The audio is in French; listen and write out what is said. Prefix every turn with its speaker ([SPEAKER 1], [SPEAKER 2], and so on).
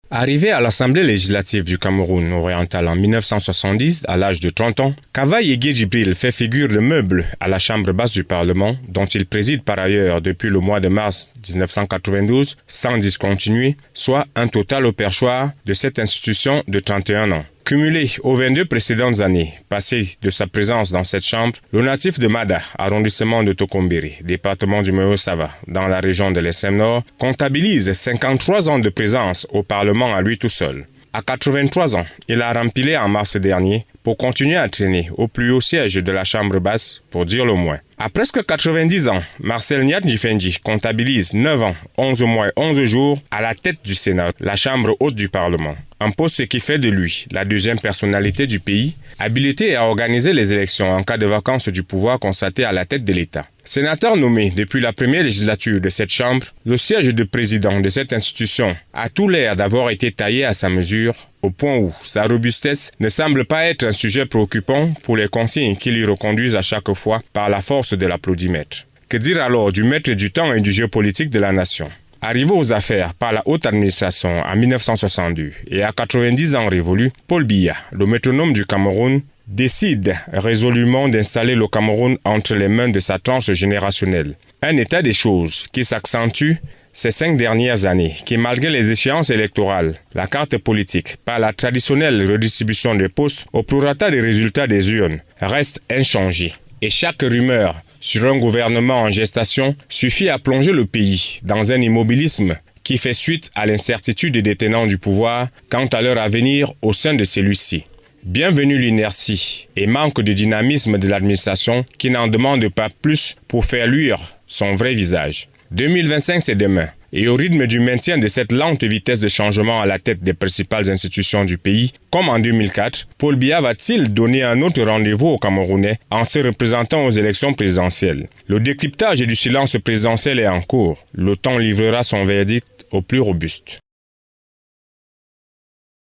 [SPEAKER 1] Arrivé à l'Assemblée législative du Cameroun oriental en 1970, à l'âge de 30 ans, Kava Yegué Djibril fait figure de meuble à la Chambre basse du Parlement, dont il préside par ailleurs depuis le mois de mars 1992, sans discontinuer, soit un total au perchoir de cette institution de 31 ans. Cumulé aux 22 précédentes années passées de sa présence dans cette chambre, le natif de Mada, arrondissement de Tokombéré, département du Mewo-Sava, dans la région de l'extrême nord, comptabilise 53 ans de présence au Parlement à lui tout seul. À 83 ans, il a rempilé en mars dernier pour continuer à traîner au plus haut siège de la Chambre basse, pour dire le moins. À presque 90 ans, Marcel Nyat-Ndjifendi comptabilise 9 ans, 11 mois et 11 jours à la tête du Sénat, la Chambre haute du Parlement. Un poste qui fait de lui la deuxième personnalité du pays, habilité à organiser les élections en cas de vacance du pouvoir constaté à la tête de l'État. Sénateur nommé depuis la première législature de cette Chambre, le siège de président de cette institution a tout l'air d'avoir été taillé à sa mesure, au point où sa robustesse ne semble pas être un sujet préoccupant pour les consignes qui lui reconduisent à chaque fois par la force de l'applaudimètre. Que dire alors du maître du temps et du jeu politique de la nation? Arrivé aux affaires par la haute administration en 1962 et à 90 ans révolus, Paul Biya, le métronome du Cameroun, décide résolument d'installer le Cameroun entre les mains de sa tranche générationnelle. Un état des choses qui s'accentue ces 5 dernières années, qui malgré les échéances électorales, la carte politique, par la traditionnelle redistribution des postes au prorata des résultats des urnes, reste inchangée. Et chaque rumeur sur un gouvernement en gestation suffit à plonger le pays dans un immobilisme qui fait suite à l'incertitude des détenants du pouvoir quant à leur avenir au sein de celui-ci. Bienvenue l'inertie et manque de dynamisme de l'administration qui n'en demande pas plus pour faire luire son vrai visage. 2025 c'est demain. Et au rythme du maintien de cette lente vitesse de changement à la tête des principales institutions du pays, comme en 2004, Paul Biya va-t-il donner un autre rendez-vous aux Camerounais en se représentant aux élections présidentielles? Le décryptage du silence présidentiel est en cours. Le temps livrera son verdict au plus robuste.